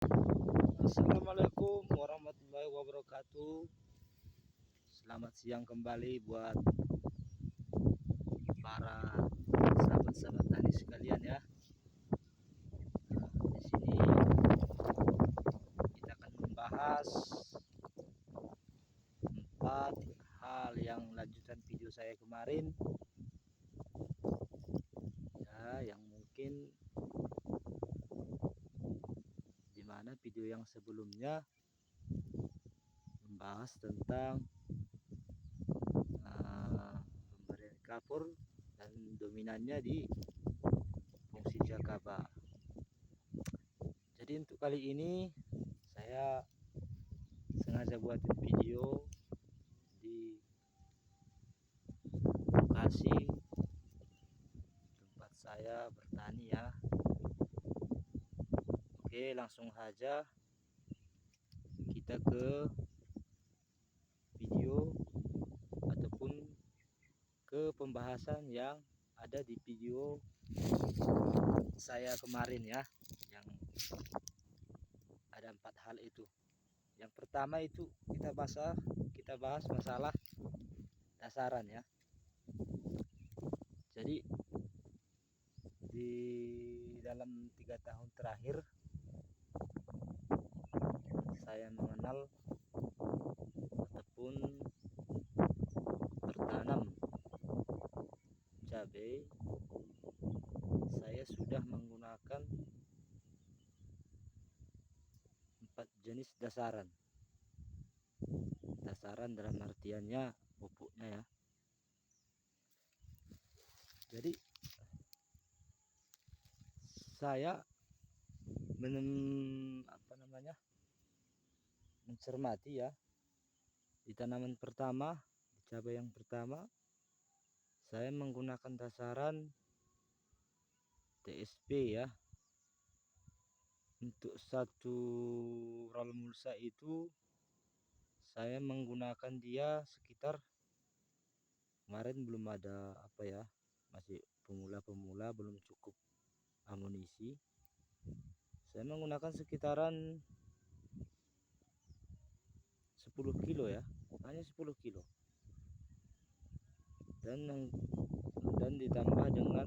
Assalamualaikum warahmatullahi wabarakatuh. Selamat siang kembali buat para sahabat-sahabat tani sekalian ya. Di sini kita akan membahas 4 hal yang lanjutan video saya kemarin ya, yang mungkin dimana video yang sebelumnya membahas tentang pemberian kapur dan dominannya di fungsi jakaba. Jadi untuk kali ini saya sengaja buat video di lokasi tempat saya bertani ya. Oke, langsung saja kita ke video ataupun ke pembahasan yang ada di video saya kemarin ya, yang ada 4 hal itu. Yang pertama itu kita bahas masalah dasaran ya. Jadi di dalam 3 tahun terakhir saya mengenal ataupun bertanam cabai, saya sudah menggunakan 4 jenis dasaran. Dasaran dalam artiannya pupuknya ya. Jadi saya mencermati ya, di tanaman pertama, di cabai yang pertama saya menggunakan dasaran TSP ya. Untuk satu roll mulsa itu saya menggunakan dia sekitar, kemarin belum ada masih pemula belum cukup amunisi, saya menggunakan sekitaran 10 kilo ya, hanya 10 kilo, dan ditambah dengan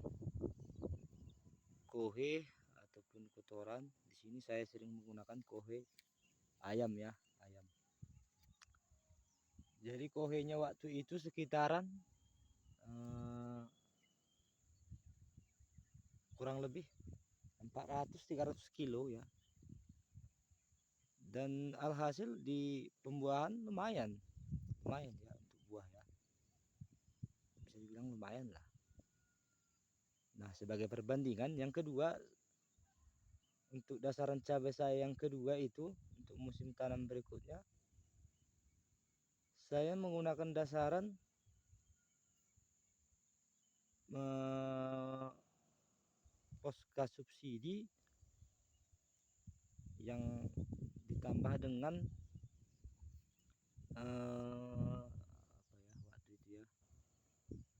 kohe ataupun kotoran. Di sini saya sering menggunakan kohe ayam ya, ayam. Jadi kohenya waktu itu sekitaran kurang lebih 400-300 kilo ya, dan alhasil di pembuahan lumayan ya untuk buah ya, bisa dibilang lumayan lah. Nah, sebagai perbandingan yang kedua, untuk dasaran cabai saya yang kedua itu untuk musim tanam berikutnya, saya menggunakan dasaran Posca subsidi yang ditambah dengan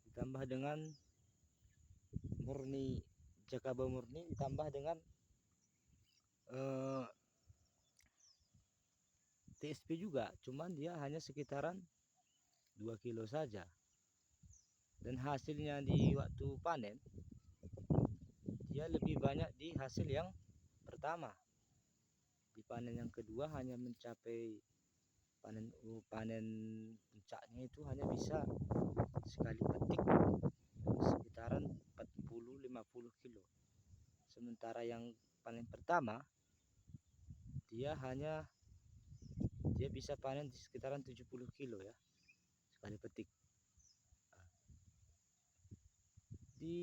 ditambah dengan murni jakaba murni, ditambah dengan TSP juga, cuman dia hanya sekitaran 2 kilo saja, dan hasilnya di waktu panen dia lebih banyak di hasil yang pertama. Di panen yang kedua hanya mencapai panen puncaknya itu hanya bisa sekali petik sekitaran 40-50 kilo, sementara yang panen pertama dia bisa panen di sekitaran 70 kilo ya, sekali petik. Di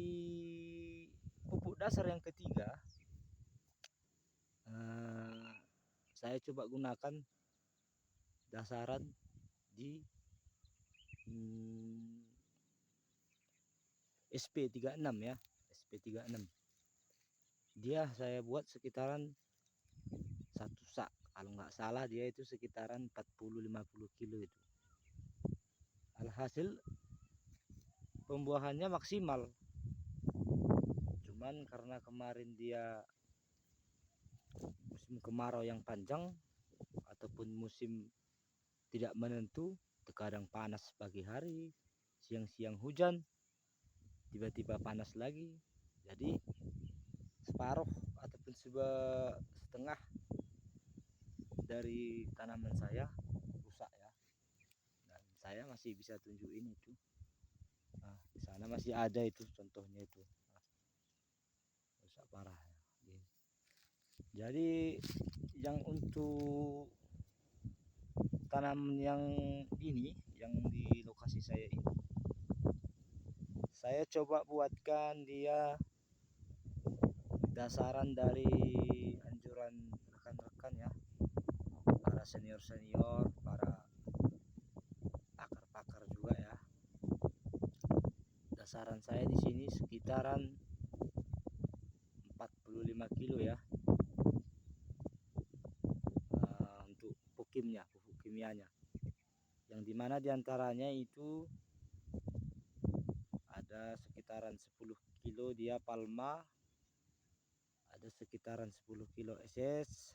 pupuk dasar yang ketiga, saya coba gunakan dasaran di SP36 ya, SP36. Dia saya buat sekitaran 1 sak, kalau nggak salah dia itu sekitaran 40-50 kilo itu. Alhasil pembuahannya maksimal, cuman karena kemarin dia musim musim kemarau yang panjang ataupun musim tidak menentu, terkadang panas pagi hari, siang-siang hujan, tiba-tiba panas lagi. Jadi separuh ataupun setengah dari tanaman saya rusak ya. Dan saya masih bisa tunjukin itu. Nah, di sana masih ada itu contohnya itu. Nah, rusak parah ya. Jadi yang untuk tanaman yang ini, yang di lokasi saya ini, saya coba buatkan dia dasaran dari anjuran rekan-rekan ya, para senior-senior, para pakar-pakar juga ya. Dasaran saya di sini sekitaran 45 kilo ya, untuk pupuk kimianya, yang dimana diantaranya itu ada sekitaran 10 kilo dia Palma, ada sekitaran 10 kilo SS,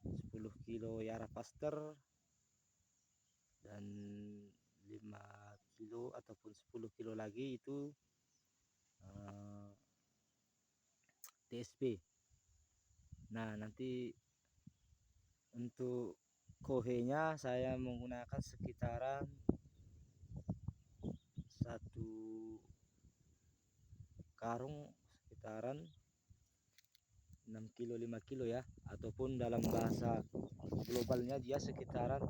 10 kilo Yara Paster, dan 5 kilo ataupun 10 kilo lagi itu TSP. Nah, nanti untuk kohenya saya menggunakan sekitaran 1 karung sekitaran 6 kilo 5 kilo ya, ataupun dalam bahasa globalnya dia sekitaran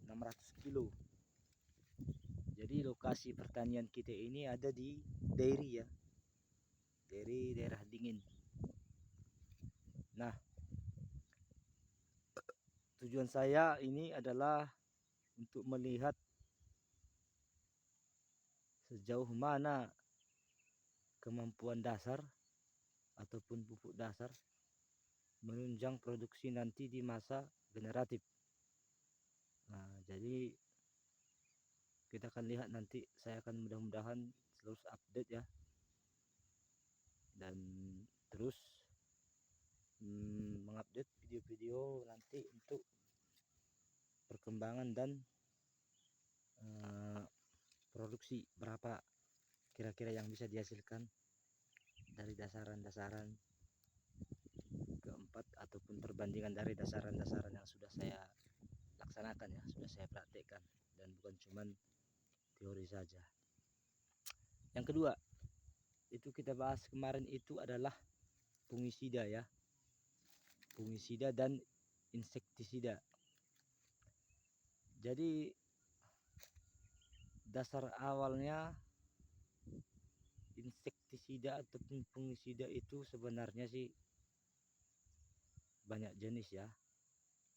600 kilo. Jadi lokasi pertanian kita ini ada di dairy ya, dari daerah dingin. Nah, tujuan saya ini adalah untuk melihat sejauh mana kemampuan dasar ataupun pupuk dasar menunjang produksi nanti di masa generatif. Nah, jadi kita akan lihat nanti, saya akan mudah-mudahan terus update ya, dan terus mengupdate video-video nanti untuk perkembangan dan produksi berapa kira-kira yang bisa dihasilkan dari dasaran-dasaran keempat ataupun perbandingan dari dasaran-dasaran yang sudah saya laksanakan ya, sudah saya praktekkan, dan bukan cuman teori saja. Yang kedua itu kita bahas kemarin itu adalah fungisida ya, fungisida dan insektisida. Jadi dasar awalnya insektisida ataupun fungisida itu sebenarnya sih banyak jenis ya,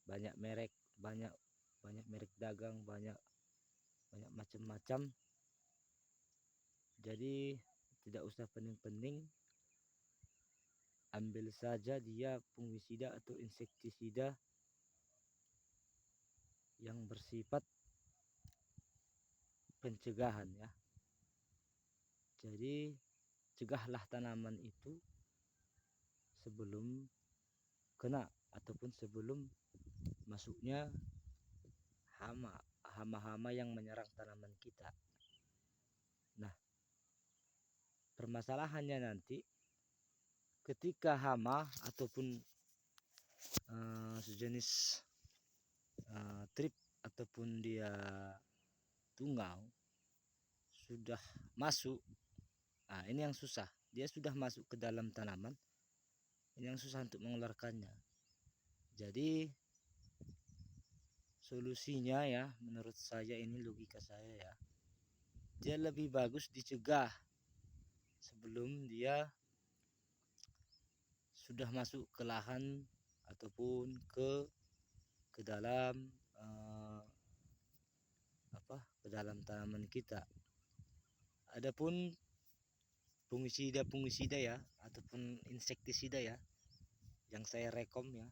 banyak merek, banyak merek dagang, banyak macam-macam. Jadi tidak usah pening-pening, ambil saja dia fungisida atau insektisida yang bersifat pencegahan ya. Jadi cegahlah tanaman itu sebelum kena ataupun sebelum masuknya hama-hama yang menyerang tanaman kita. Nah, permasalahannya nanti ketika hama ataupun sejenis trip ataupun dia tungau sudah masuk, nah ini yang susah, dia sudah masuk ke dalam tanaman, ini yang susah untuk mengeluarkannya. Jadi solusinya ya, menurut saya ini logika saya ya, dia lebih bagus dicegah sebelum dia sudah masuk ke lahan ataupun ke dalam ke dalam tanaman kita. Adapun fungisida ya ataupun insektisida ya yang saya rekom ya,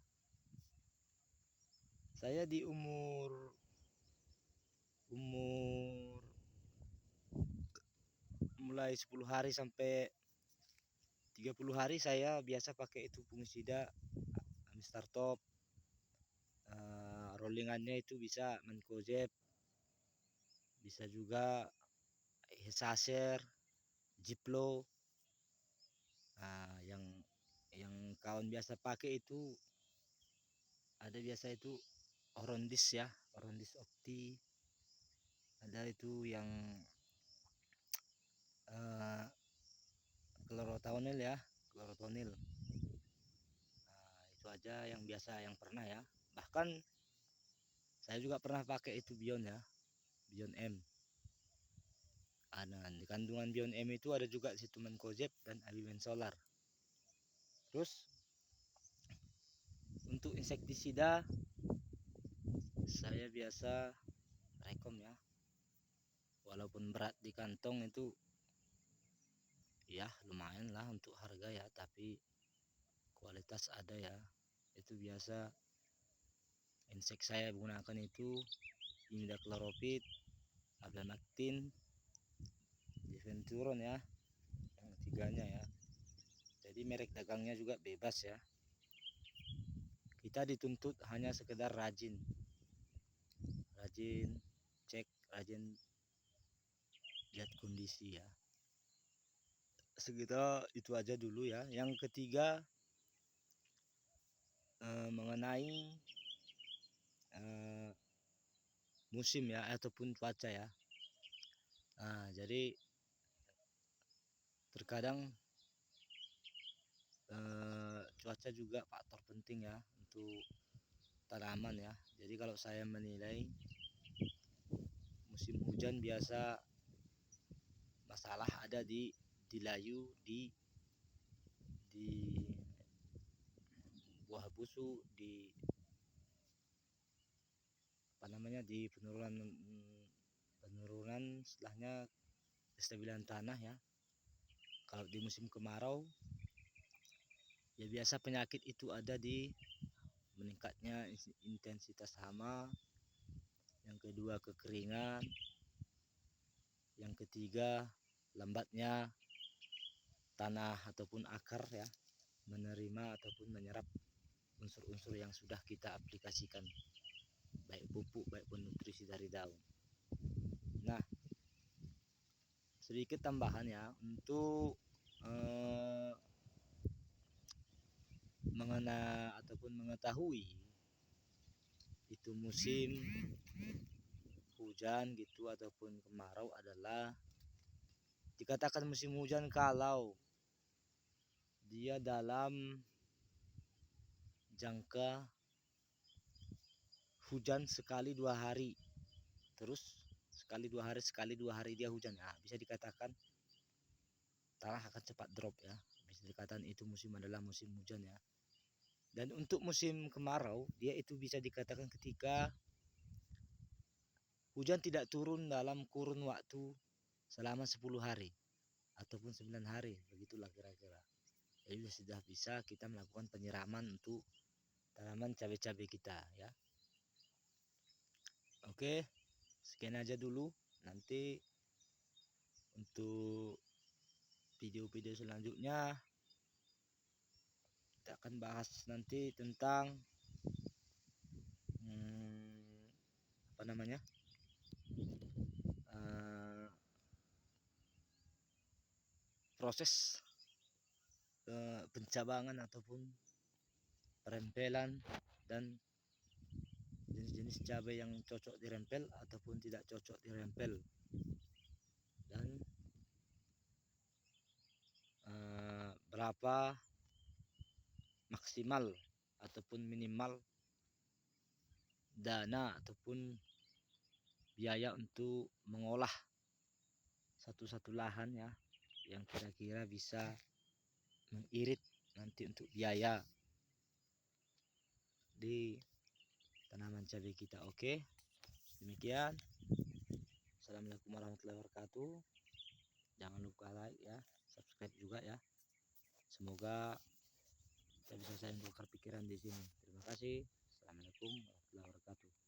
saya di umur mulai 10 hari sampai 30 hari saya biasa pakai itu fungisida, Startop, rollingannya itu bisa Mancozeb, bisa juga Saser, Jiplo. Nah, yang kawan biasa pakai itu ada biasa itu Orondis ya, Orondis Opti. Ada itu yang Chlorotonil ya, Chlorotonil. Nah, itu aja yang biasa yang pernah ya. Bahkan saya juga pernah pakai itu Bion ya, Bion M. Nah, di kandungan Bion M itu ada juga situ Mancozeb dan Abimen Solar. Terus untuk insektisida saya biasa rekom ya, walaupun berat di kantong itu ya lumayan lah untuk harga ya, tapi kualitas ada ya. Itu biasa insek saya gunakan itu imidacloprid, Ablanactin, Diventuron ya, yang ketiganya ya. Jadi merek dagangnya juga bebas ya. Kita dituntut hanya sekedar rajin cek, rajin lihat kondisi ya. Sekitar itu aja dulu ya. Yang ketiga mengenai musim ya ataupun cuaca ya. Nah, jadi terkadang cuaca juga faktor penting ya untuk tanaman ya. Jadi kalau saya menilai musim hujan biasa masalah ada di layu, di buah busuk, di di penurunan setelahnya kestabilan tanah ya. Kalau di musim kemarau ya biasa penyakit itu ada di meningkatnya intensitas hama, yang kedua kekeringan, yang ketiga lambatnya tanah ataupun akar ya menerima ataupun menyerap unsur-unsur yang sudah kita aplikasikan, baik pupuk baik nutrisi dari daun. Nah, sedikit tambahan ya untuk mengetahui itu musim hujan gitu ataupun kemarau adalah dikatakan musim hujan kalau dia dalam jangka hujan sekali 2 hari, terus sekali 2 hari dia hujan, nah bisa dikatakan tanah akan cepat drop ya, bisa dikatakan itu musim adalah musim hujan ya. Dan untuk musim kemarau dia itu bisa dikatakan ketika hujan tidak turun dalam kurun waktu selama 10 hari ataupun 9 hari, begitulah kira-kira. Jadi sudah bisa kita melakukan penyiraman untuk tanaman cabai-cabai kita ya. Oke, sekian aja dulu. Nanti untuk video-video selanjutnya kita akan bahas nanti tentang proses pencabangan ataupun perempelan dan jenis-jenis cabai yang cocok dirempel ataupun tidak cocok dirempel, dan berapa maksimal ataupun minimal dana ataupun biaya untuk mengolah satu-satu lahan ya, yang kira-kira bisa mengirit nanti untuk biaya di tanaman cabai kita. Oke, demikian. Assalamualaikum warahmatullahi wabarakatuh. Jangan lupa like ya, subscribe juga ya. Semoga kita bisa saling tukar pikiran di sini. Terima kasih. Assalamualaikum warahmatullahi wabarakatuh.